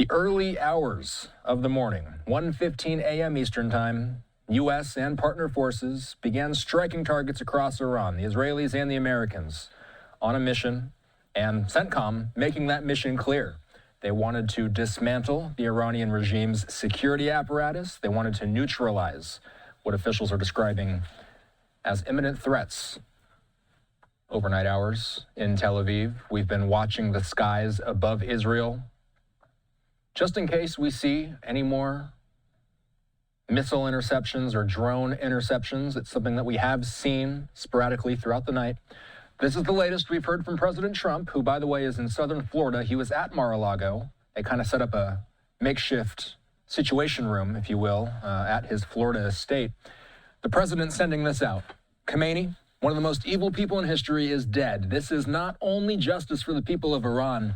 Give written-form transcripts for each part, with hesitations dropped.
The early hours of the morning, 1:15 a.m. Eastern Time, U.S. and partner forces began striking targets across Iran, the Israelis and the Americans, on a mission, and CENTCOM making that mission clear. They wanted to dismantle the Iranian regime's security apparatus. They wanted to neutralize what officials are describing as imminent threats. Overnight hours in Tel Aviv, we've been watching the skies above Israel, just in case we see any more missile interceptions or drone interceptions. It's something that we have seen sporadically throughout the night. This is the latest we've heard from President Trump, who, by the way, is in southern Florida. He was at Mar-a-Lago. They kind of set up a makeshift situation room, if you will, at his Florida estate. The president sending this out. Khamenei, one of the most evil people in history, is dead. This is not only justice for the people of Iran,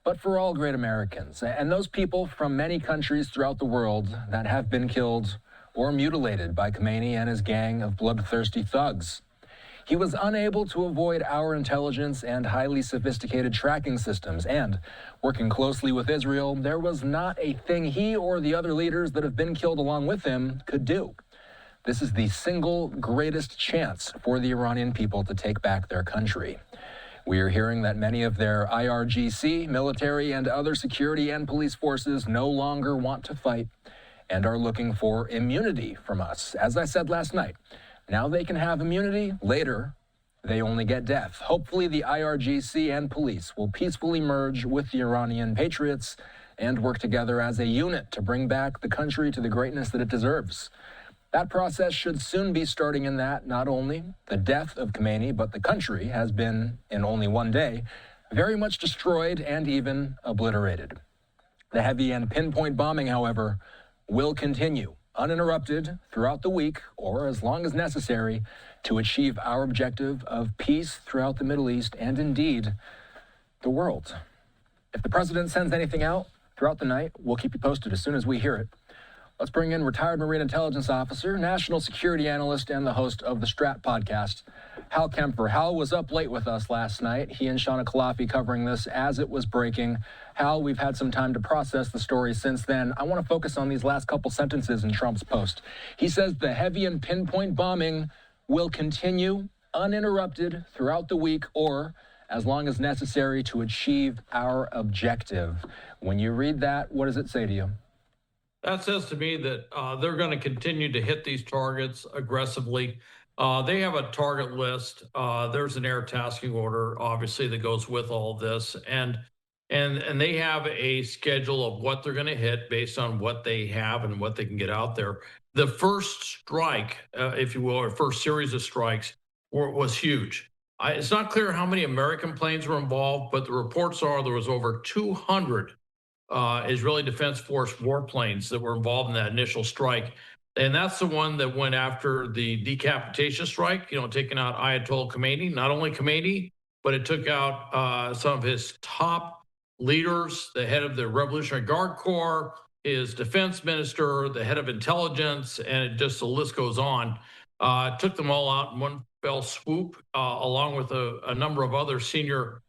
but for all great Americans, and those people from many countries throughout the world that have been killed or mutilated by Khamenei and his gang of bloodthirsty thugs. He was unable to avoid our intelligence and highly sophisticated tracking systems, and working closely with Israel, there was not a thing he or the other leaders that have been killed along with him could do. This is the single greatest chance for the Iranian people to take back their country. We are hearing that many of their IRGC, military, and other security and police forces no longer want to fight and are looking for immunity from us. As I said last night, now they can have immunity. Later, they only get death. Hopefully, the IRGC and police will peacefully merge with the Iranian patriots and work together as a unit to bring back the country to the greatness that it deserves. That process should soon be starting in that not only the death of Khamenei, but the country has been, in only one day, very much destroyed and even obliterated. The heavy and pinpoint bombing, however, will continue uninterrupted throughout the week or as long as necessary to achieve our objective of peace throughout the Middle East and indeed the world. If the president sends anything out throughout the night, we'll keep you posted as soon as we hear it. Let's bring in retired Marine intelligence officer, national security analyst, and the host of the Strat podcast, Hal Kempfer. Hal was up late with us last night. He and Shana Khalafi covering this as it was breaking. Hal, we've had some time to process the story since then. I want to focus on these last couple sentences in Trump's post. He says the heavy and pinpoint bombing will continue uninterrupted throughout the week or as long as necessary to achieve our objective. When you read that, what does it say to you? That says to me that they're going to continue to hit these targets aggressively. They have a target list. There's an air tasking order, obviously, that goes with all this, and they have a schedule of what they're going to hit based on what they have and what they can get out there. The first strike, if you will, or first series of strikes, was huge. It's not clear how many American planes were involved, but the reports are there was over 200 Israeli Defense Force warplanes that were involved in that initial strike. And that's the one that went after the decapitation strike, taking out Ayatollah Khamenei. Not only Khamenei, but it took out some of his top leaders, the head of the Revolutionary Guard Corps, his defense minister, the head of intelligence, and the list goes on. Took them all out in one fell swoop, along with a number of other senior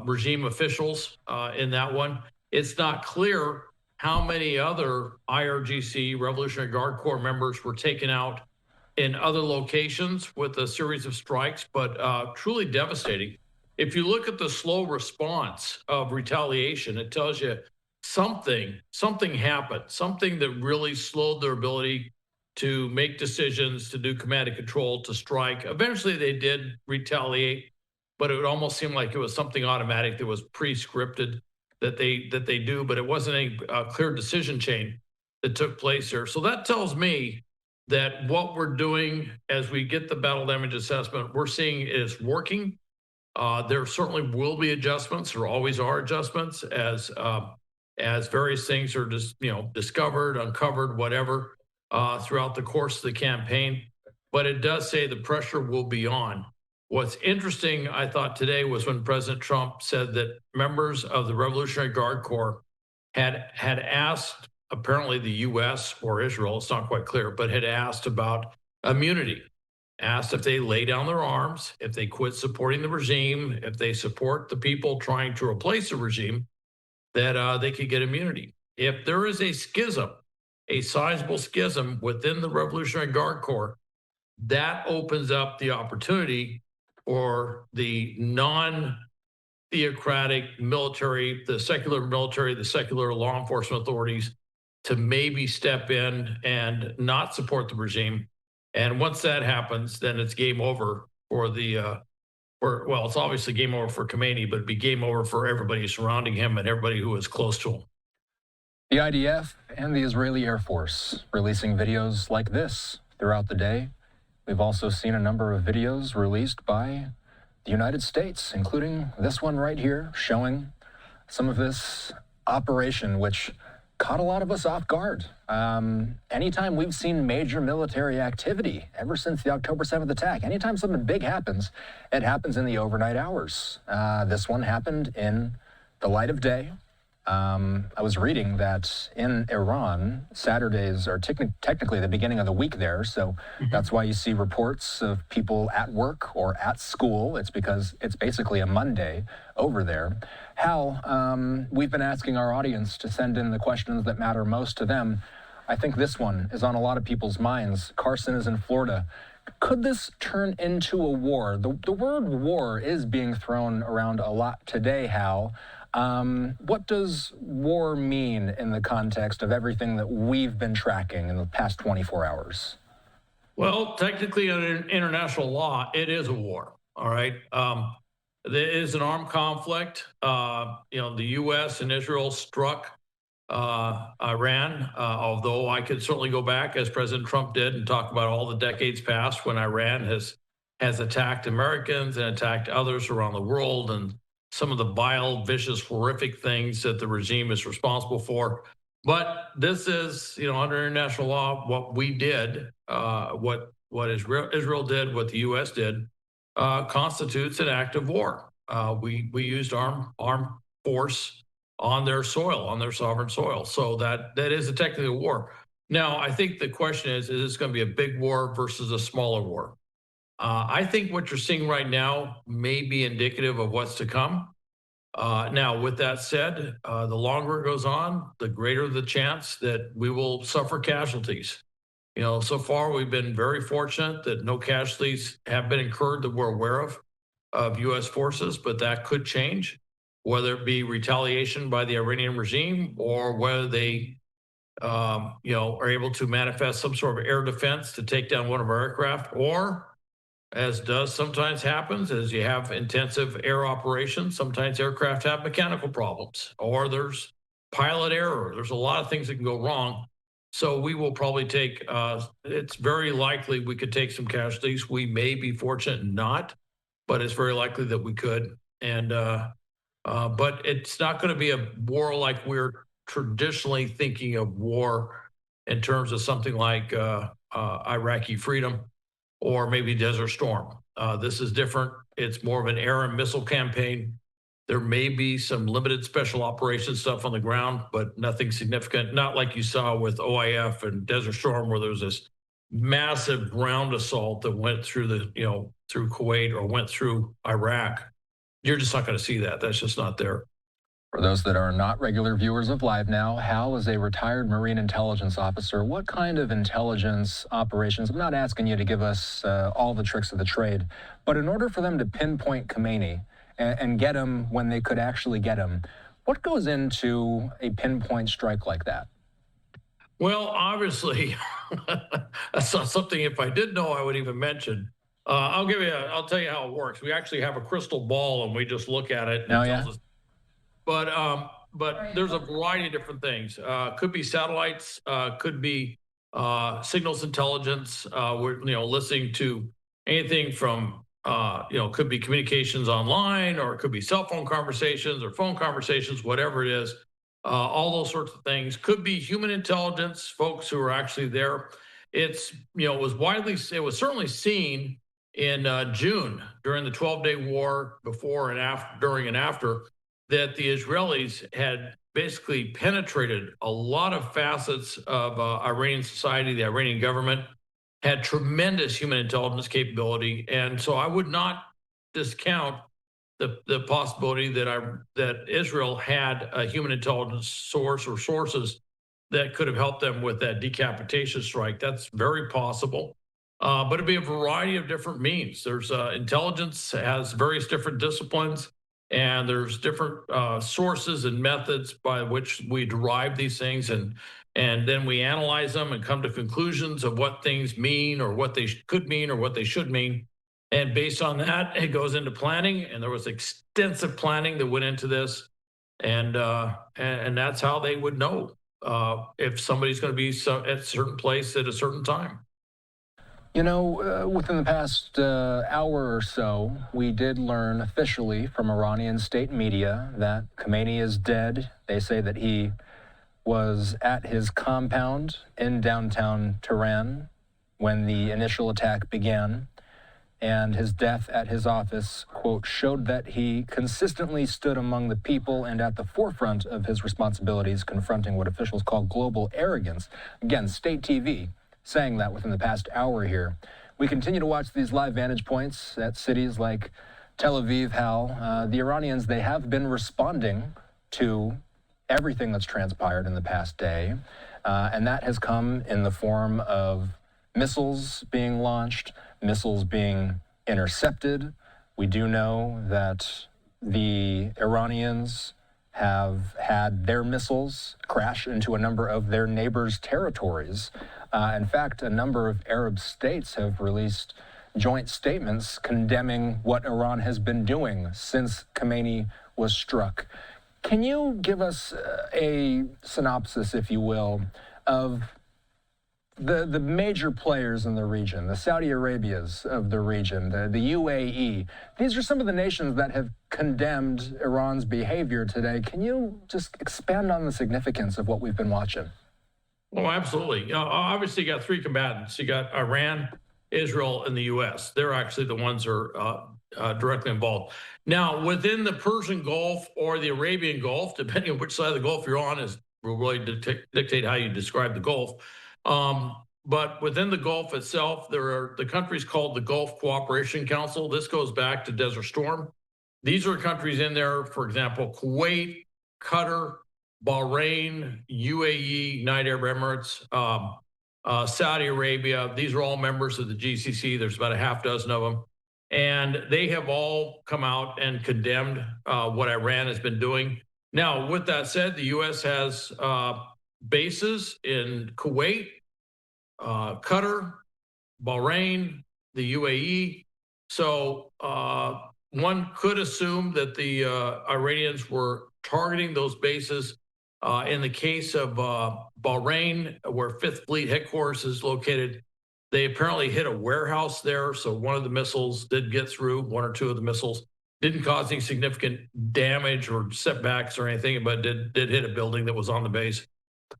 regime officials in that one. It's not clear how many other IRGC, Revolutionary Guard Corps members were taken out in other locations with a series of strikes, but truly devastating. If you look at the slow response of retaliation, it tells you something happened, something that really slowed their ability to make decisions, to do command and control, to strike. Eventually they did retaliate, but it would almost seem like it was something automatic that was pre-scripted that they do, but it wasn't a clear decision chain that took place there. So that tells me that what we're doing as we get the battle damage assessment, we're seeing is working. There certainly will be adjustments. There always are adjustments as various things are just discovered, uncovered, whatever, throughout the course of the campaign. But it does say the pressure will be on. What's interesting, I thought today, was when President Trump said that members of the Revolutionary Guard Corps had asked, apparently the U.S. or Israel, it's not quite clear, but had asked about immunity, asked if they lay down their arms, if they quit supporting the regime, if they support the people trying to replace the regime. that they could get immunity. If there is a schism, a sizable schism within the Revolutionary Guard Corps, that opens up the opportunity for the non-theocratic military, the secular military, the secular law enforcement authorities to maybe step in and not support the regime. And once that happens, then it's game over for well, it's obviously game over for Khamenei, but it'd be game over for everybody surrounding him and everybody who is close to him. The IDF and the Israeli Air Force releasing videos like this throughout the day. We've also seen a number of videos released by the United States, including this one right here, showing some of this operation, which caught a lot of us off guard. Anytime we've seen major military activity ever since the October 7th attack, anytime something big happens, it happens in the overnight hours. This one happened in the light of day. I was reading that in Iran, Saturdays are technically the beginning of the week there, so that's why you see reports of people at work or at school. It's because it's basically a Monday over there. Hal, we've been asking our audience to send in the questions that matter most to them. I think this one is on a lot of people's minds. Carson is in Florida. Could this turn into a war? The word war is being thrown around a lot today, Hal. What does war mean in the context of everything that we've been tracking in the past 24 hours? Well, technically, under international law, it is a war. All right. There is an armed conflict. The U.S. and Israel struck Iran, although I could certainly go back, as President Trump did, and talk about all the decades past when Iran has attacked Americans and attacked others around the world, and some of the vile, vicious, horrific things that the regime is responsible for. But this is, under international law, what we did, what Israel did, what the U.S. did, constitutes an act of war. We used armed force on their soil, on their sovereign soil. So that is a technical war. Now, I think the question is this going to be a big war versus a smaller war? I think what you're seeing right now may be indicative of what's to come. Now, with that said, the longer it goes on, the greater the chance that we will suffer casualties. So far, we've been very fortunate that no casualties have been incurred that we're aware of U.S. forces, but that could change, whether it be retaliation by the Iranian regime or whether they are able to manifest some sort of air defense to take down one of our aircraft, or, as does sometimes happens, as you have intensive air operations, sometimes aircraft have mechanical problems, or there's pilot error. There's a lot of things that can go wrong. So we will probably take, it's very likely we could take some casualties. We may be fortunate not, but it's very likely that we could. And but it's not going to be a war like we're traditionally thinking of war in terms of something like Iraqi freedom or maybe Desert Storm. This is different. It's more of an air and missile campaign. There may be some limited special operations stuff on the ground, but nothing significant. Not like you saw with OIF and Desert Storm, where there was this massive ground assault that went through through Kuwait or went through Iraq. You're just not going to see that. That's just not there. For those that are not regular viewers of LiveNOW, Hal is a retired Marine intelligence officer. What kind of intelligence operations? I'm not asking you to give us all the tricks of the trade, but in order for them to pinpoint Khamenei and get him when they could actually get him, what goes into a pinpoint strike like that? Well, obviously, that's not something, if I did know, I would even mention. I'll tell you how it works. We actually have a crystal ball and we just look at it. And it tells us. But there's a variety of different things. Could be satellites, could be signals intelligence. We're listening to anything from could be communications online, or it could be cell phone conversations or phone conversations, whatever it is. All those sorts of things. Could be human intelligence, folks who are actually there. It was certainly seen in June during the 12-day war, before and after, during and after, that the Israelis had basically penetrated a lot of facets of Iranian society. The Iranian government had tremendous human intelligence capability. And so I would not discount the possibility that Israel had a human intelligence source or sources that could have helped them with that decapitation strike. That's very possible. But it'd be a variety of different means. There's intelligence has various different disciplines, and there's different sources and methods by which we derive these things, and then we analyze them and come to conclusions of what things mean, or what they could mean, or what they should mean. And based on that, it goes into planning, and there was extensive planning that went into this, and that's how they would know if somebody's going to be at a certain place at a certain time. You know, within the past hour or so, we did learn officially from Iranian state media that Khamenei is dead. They say that he was at his compound in downtown Tehran when the initial attack began, and his death at his office, quote, showed that he consistently stood among the people and at the forefront of his responsibilities, confronting what officials call global arrogance. Again, state TV saying that within the past hour here. We continue to watch these live vantage points at cities like Tel Aviv, Hal. The Iranians, they have been responding to everything that's transpired in the past day, and that has come in the form of missiles being launched, missiles being intercepted. We do know that the Iranians have had their missiles crash into a number of their neighbors' territories. In fact, a number of Arab states have released joint statements condemning what Iran has been doing since Khamenei was struck. Can you give us a synopsis, if you will, of the major players in the region, the Saudi Arabias of the region, the UAE? These are some of the nations that have condemned Iran's behavior today. Can you just expand on the significance of what we've been watching? Oh, absolutely. Obviously, you got three combatants. You got Iran, Israel, and the U.S. They're actually the ones who are directly involved. Now, within the Persian Gulf or the Arabian Gulf, depending on which side of the Gulf you're on, will really dictate how you describe the Gulf. But within the Gulf itself, there are the countries called the Gulf Cooperation Council. This goes back to Desert Storm. These are countries in there, for example, Kuwait, Qatar, Bahrain, UAE, United Arab Emirates, Saudi Arabia. These are all members of the GCC. There's about a half dozen of them. And they have all come out and condemned what Iran has been doing. Now, with that said, the U.S. has bases in Kuwait, Qatar, Bahrain, the UAE. So one could assume that the Iranians were targeting those bases. In the case of Bahrain, where Fifth Fleet headquarters is located, they apparently hit a warehouse there. So one of the missiles did get through, one or two of the missiles. Didn't cause any significant damage or setbacks or anything, but did hit a building that was on the base.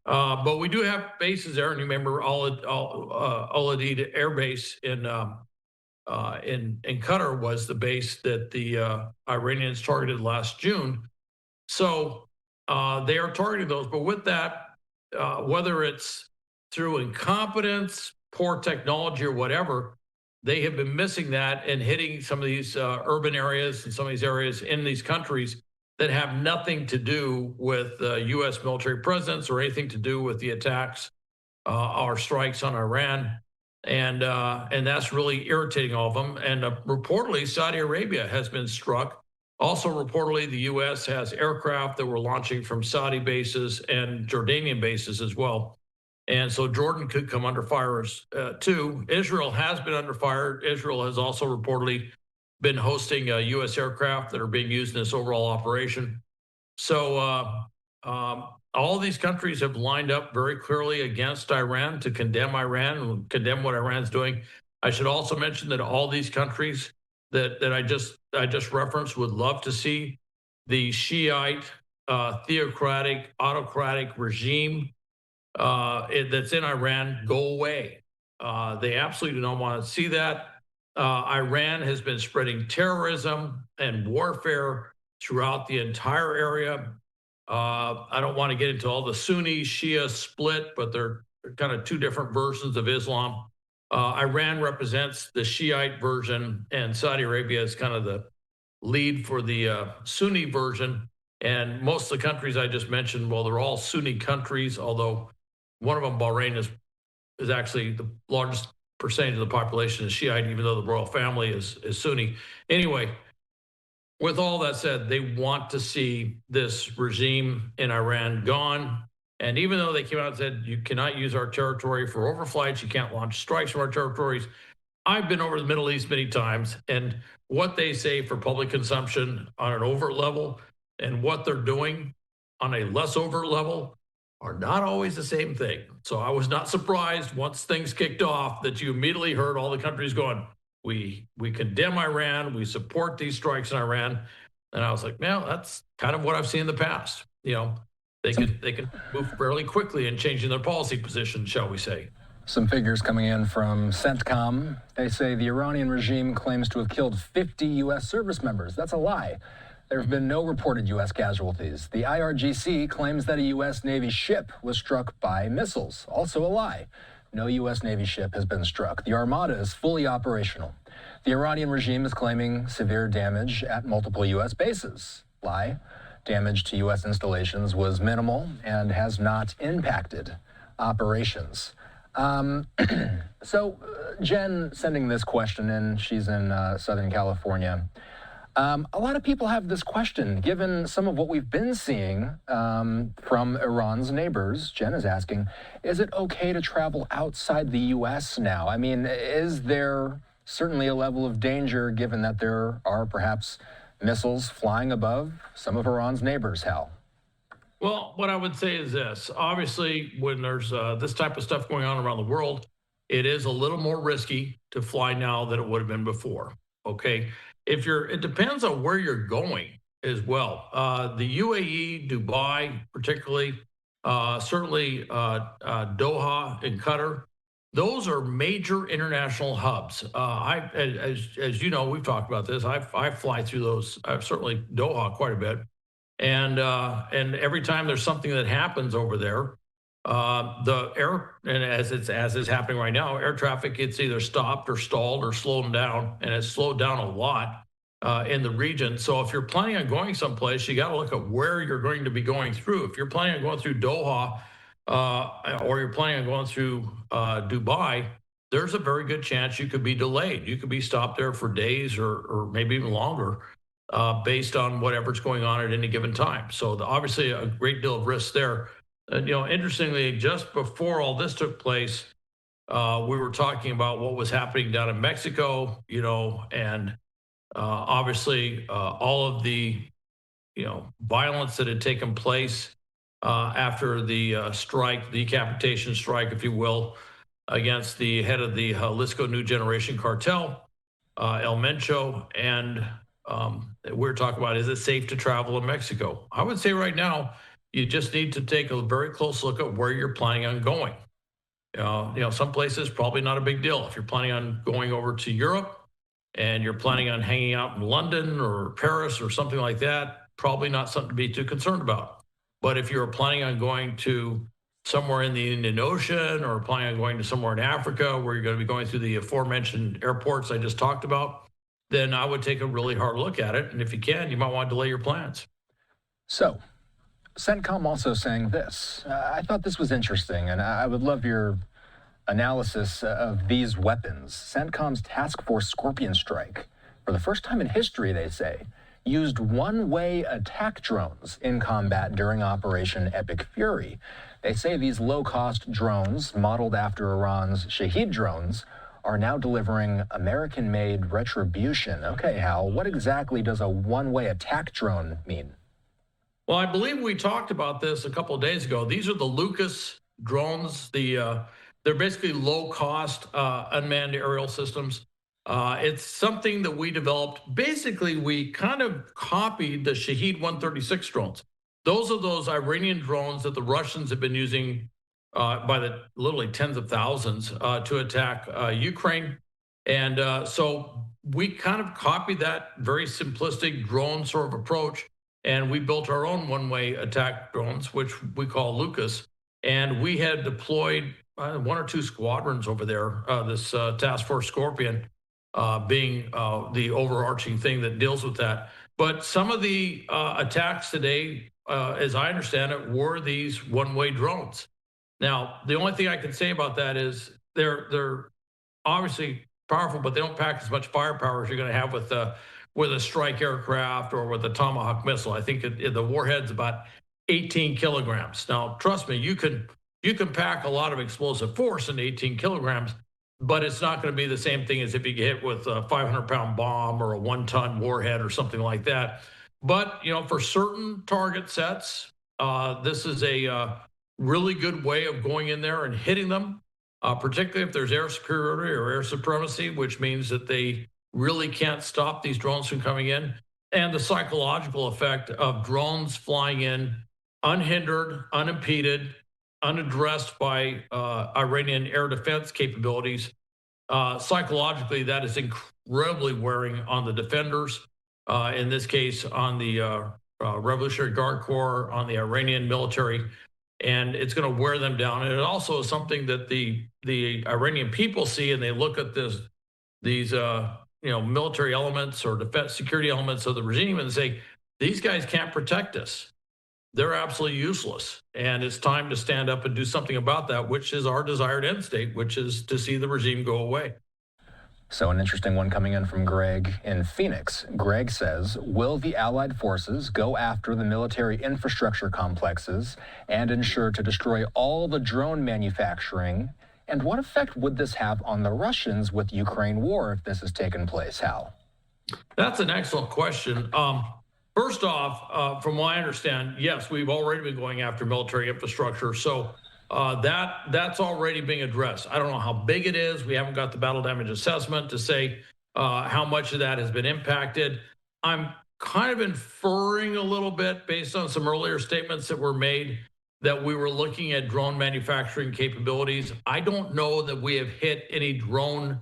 But we do have bases there, and you remember Al-Udeid Air Base in Qatar was the base that the Iranians targeted last June. So they are targeting those, but with that, whether it's through incompetence, poor technology, or whatever, they have been missing that and hitting some of these urban areas and some of these areas in these countries that have nothing to do with U.S. military presence or anything to do with the attacks or strikes on Iran. And that's really irritating all of them. And reportedly, Saudi Arabia has been struck. Also, reportedly, the U.S. has aircraft that were launching from Saudi bases and Jordanian bases as well. And so Jordan could come under fire too. Israel has been under fire. Israel has also reportedly been hosting U.S. aircraft that are being used in this overall operation. So all these countries have lined up very clearly against Iran to condemn Iran and condemn what Iran's doing. I should also mention that all these countries that I just referenced would love to see the Shiite, theocratic, autocratic regime that's in Iran go away. They absolutely do not want to see that. Iran has been spreading terrorism and warfare throughout the entire area. I don't want to get into all the Sunni Shia split, but they're kind of two different versions of Islam. Iran represents the Shiite version, and Saudi Arabia is kind of lead for the Sunni version. And most of the countries I just mentioned, well, they're all Sunni countries, although one of them, Bahrain, is actually the largest percentage of the population is Shiite, even though the royal family is Sunni. Anyway, with all that said, they want to see this regime in Iran gone. And even though they came out and said, you cannot use our territory for overflights, you can't launch strikes from our territories, I've been over the Middle East many times, and what they say for public consumption on an overt level and what they're doing on a less overt level are not always the same thing. So I was not surprised once things kicked off that you immediately heard all the countries going, we condemn Iran, we support these strikes in Iran. And I was like, well, that's kind of what I've seen in the past. You know, they can move fairly quickly in changing their policy position, shall we say. Some figures coming in from CENTCOM. They say the Iranian regime claims to have killed 50 U.S. service members. That's a lie. There have been no reported U.S. casualties. The IRGC claims that a U.S. Navy ship was struck by missiles. Also a lie. No U.S. Navy ship has been struck. The Armada is fully operational. The Iranian regime is claiming severe damage at multiple U.S. bases. Lie. Damage to U.S. installations was minimal and has not impacted operations. So Jen sending this question in, she's in Southern California. A lot of people have this question, given some of what we've been seeing from Iran's neighbors. Jen is asking, is it okay to travel outside the U.S. now? I mean, is there certainly a level of danger given that there are perhaps missiles flying above some of Iran's neighbors, Hal? Well, what I would say is this. Obviously, when there's this type of stuff going on around the world, it is a little more risky to fly now than it would have been before. Okay. It depends on where you're going as well. The UAE, Dubai, particularly, certainly Doha and Qatar, those are major international hubs. As you know, we've talked about this. I fly through those, certainly Doha quite a bit. And every time there's something that happens over there, the air, and as is happening right now, air traffic gets either stopped or stalled or slowed down, and it's slowed down a lot in the region. So if you're planning on going someplace, you got to look at where you're going to be going through. If you're planning on going through Doha or you're planning on going through Dubai, there's a very good chance you could be delayed. You could be stopped there for days or maybe even longer. Based on whatever's going on at any given time. So obviously a great deal of risk there. Interestingly, just before all this took place, we were talking about what was happening down in Mexico, and obviously all of the, violence that had taken place after the strike, the decapitation strike, if you will, against the head of the Jalisco New Generation cartel, El Mencho, and we're talking about, is it safe to travel in Mexico? I would say right now, you just need to take a very close look at where you're planning on going. Some places probably not a big deal. If you're planning on going over to Europe and you're planning on hanging out in London or Paris or something like that, probably not something to be too concerned about. But if you're planning on going to somewhere in the Indian Ocean or planning on going to somewhere in Africa where you're going to be going through the aforementioned airports I just talked about, then I would take a really hard look at it. And if you can, you might want to delay your plans. So, CENTCOM also saying this. I thought this was interesting, and I would love your analysis of these weapons. CENTCOM's Task Force Scorpion strike, for the first time in history, they say, used one-way attack drones in combat during Operation Epic Fury. They say these low-cost drones, modeled after Iran's Shahed drones, are now delivering American-made retribution. Okay, Hal, what exactly does a one-way attack drone mean? Well, I believe we talked about this a couple of days ago. These are the Lucas drones. They're basically low-cost unmanned aerial systems. It's something that we developed. Basically, we kind of copied the Shahed 136 drones. Those are those Iranian drones that the Russians have been using by the literally tens of thousands to attack Ukraine. And so we kind of copied that very simplistic drone sort of approach. And we built our own one-way attack drones, which we call Lucas. And we had deployed one or two squadrons over there, this Task Force Scorpion. being the overarching thing that deals with that. But some of the attacks today, as I understand it, were these one-way drones. Now, the only thing I can say about that is they're obviously powerful, but they don't pack as much firepower as you're going to have with a strike aircraft or with a Tomahawk missile. I think the warhead's about 18 kilograms. Now, trust me, you can pack a lot of explosive force in 18 kilograms, but it's not going to be the same thing as if you get hit with a 500-pound bomb or a 1-ton warhead or something like that. But for certain target sets, this is a really good way of going in there and hitting them, particularly if there's air superiority or air supremacy, which means that they really can't stop these drones from coming in. And the psychological effect of drones flying in unhindered, unimpeded, unaddressed by Iranian air defense capabilities. Psychologically, that is incredibly wearing on the defenders, in this case on the Revolutionary Guard Corps, on the Iranian military, and it's going to wear them down. And it also is something that the Iranian people see, and they look at these military elements or defense security elements of the regime and say, these guys can't protect us. They're absolutely useless. And it's time to stand up and do something about that, which is our desired end state, which is to see the regime go away. So an interesting one coming in from Greg in Phoenix. Greg says, will the Allied forces go after the military infrastructure complexes and ensure to destroy all the drone manufacturing? And what effect would this have on the Russians with Ukraine war if this has taken place, Hal? That's an excellent question. First off, from what I understand, yes, we've already been going after military infrastructure. So that's already being addressed. I don't know how big it is. We haven't got the battle damage assessment to say how much of that has been impacted. I'm kind of inferring a little bit based on some earlier statements that were made that we were looking at drone manufacturing capabilities. I don't know that we have hit any drone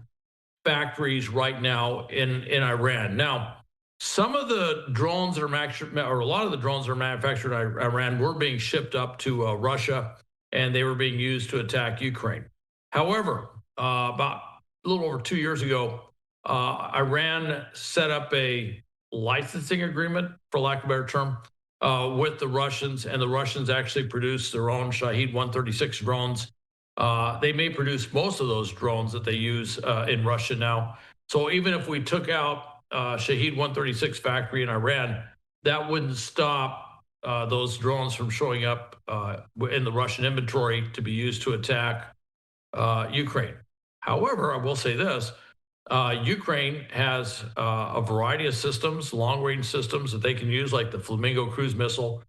factories right now in Iran. Now, some of the drones that are or a lot of the drones that are manufactured in Iran were being shipped up to Russia, and they were being used to attack Ukraine. However, about a little over 2 years ago, Iran set up a licensing agreement, for lack of a better term, with the Russians, and the Russians actually produced their own Shahed 136 drones. They may produce most of those drones that they use in Russia now. So even if we took out Shahed 136 factory in Iran, that wouldn't stop those drones from showing up in the Russian inventory to be used to attack Ukraine. However, I will say this, Ukraine has a variety of systems, long-range systems that they can use, like the Flamingo cruise missile.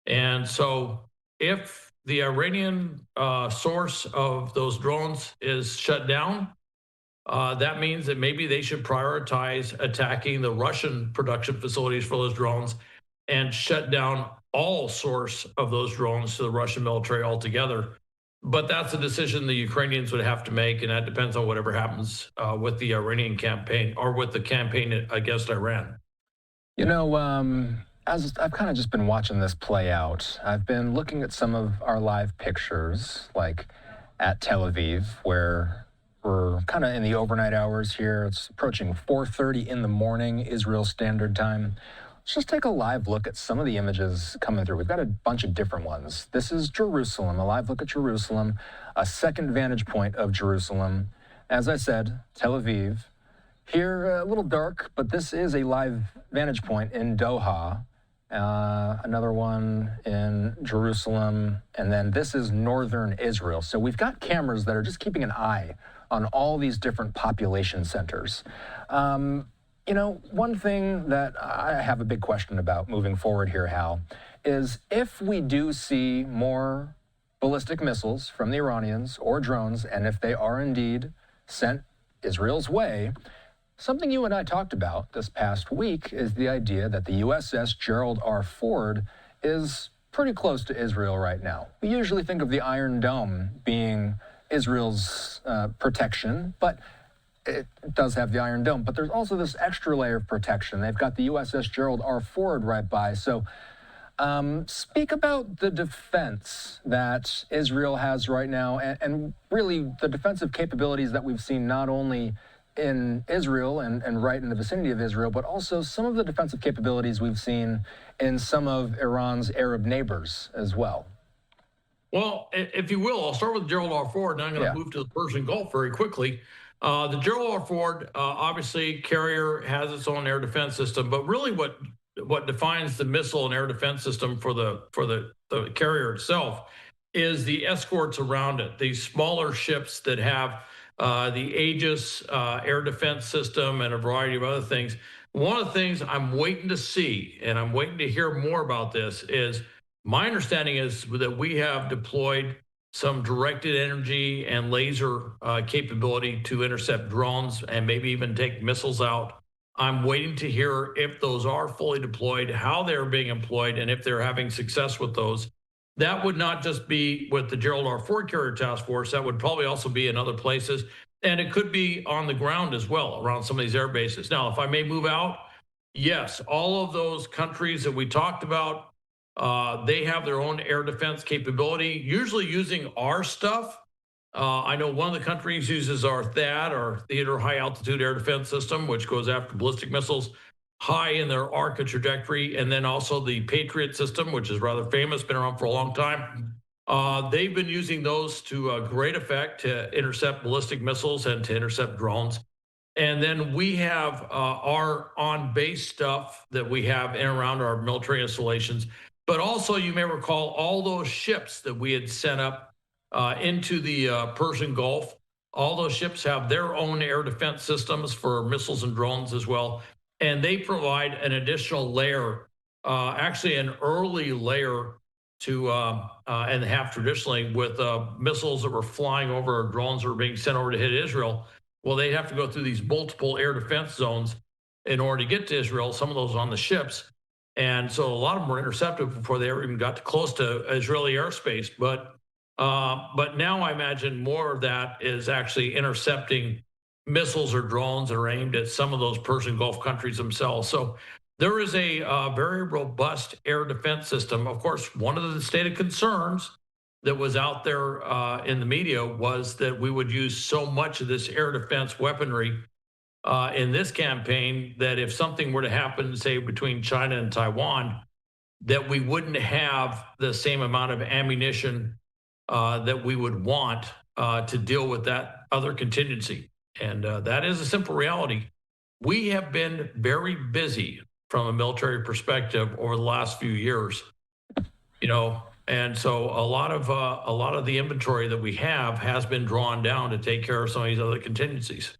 And so if the Iranian source of those drones is shut down, that means that maybe they should prioritize attacking the Russian production facilities for those drones and shut down all source of those drones to the Russian military altogether. But that's a decision the Ukrainians would have to make, and that depends on whatever happens with the Iranian campaign or with the campaign against Iran. As I've kind of just been watching this play out, I've been looking at some of our live pictures, like at Tel Aviv, where we're kind of in the overnight hours here. It's approaching 4:30 in the morning, Israel Standard Time. Let's just take a live look at some of the images coming through. We've got a bunch of different ones. This is Jerusalem, a live look at Jerusalem, a second vantage point of Jerusalem. As I said, Tel Aviv. Here, a little dark, but this is a live vantage point in Doha. Another one in Jerusalem, and then this is northern Israel. So we've got cameras that are just keeping an eye on all these different population centers. One thing that I have a big question about moving forward here, Hal, is if we do see more ballistic missiles from the Iranians or drones, and if they are indeed sent Israel's way, something you and I talked about this past week is the idea that the USS Gerald R. Ford is pretty close to Israel right now. We usually think of the Iron Dome being Israel's protection, but it does have the Iron Dome. But there's also this extra layer of protection. They've got the USS Gerald R. Ford right by. So speak about the defense that Israel has right now, and really the defensive capabilities that we've seen not only in Israel and right in the vicinity of Israel, but also some of the defensive capabilities we've seen in some of Iran's Arab neighbors as well. Well, if you will, I'll start with Gerald R. Ford, and I'm going to move to the Persian Gulf very quickly. The Gerald R. Ford, obviously, carrier has its own air defense system, but really what defines the missile and air defense system for the carrier itself is the escorts around it, these smaller ships that have the Aegis air defense system and a variety of other things. One of the things I'm waiting to see, and I'm waiting to hear more about this, is my understanding is that we have deployed some directed energy and laser capability to intercept drones and maybe even take missiles out. I'm waiting to hear if those are fully deployed, how they're being employed, and if they're having success with those. That would not just be with the Gerald R. Ford Carrier Task Force. That would probably also be in other places. And it could be on the ground as well around some of these air bases. Now, if I may move out, yes, all of those countries that we talked about, they have their own air defense capability, usually using our stuff. I know one of the countries uses our THAAD, our Theater High Altitude Air Defense System, which goes after ballistic missiles high in their arc of trajectory, and then also the Patriot system, which is rather famous, been around for a long time. They've been using those to great effect to intercept ballistic missiles and to intercept drones. And then we have our on-base stuff that we have in and around our military installations. But also, you may recall all those ships that we had sent up into the Persian Gulf. All those ships have their own air defense systems for missiles and drones as well. And they provide an additional layer, actually an early layer to and have traditionally with missiles that were flying over or drones that were being sent over to hit Israel. Well, they have to go through these multiple air defense zones in order to get to Israel, some of those on the ships. And so a lot of them were intercepted before they ever even got close to Israeli airspace. But now I imagine more of that is actually intercepting missiles or drones that are aimed at some of those Persian Gulf countries themselves. So there is a very robust air defense system. Of course, one of the stated concerns that was out there in the media was that we would use so much of this air defense weaponry in this campaign that if something were to happen, say, between China and Taiwan, that we wouldn't have the same amount of ammunition that we would want to deal with that other contingency. And that is a simple reality. We have been very busy from a military perspective over the last few years, and so a lot of the inventory that we have has been drawn down to take care of some of these other contingencies.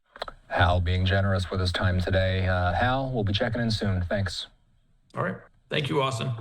Hal being generous with his time today. Hal, we'll be checking in soon. Thanks. All right. Thank you, Austin.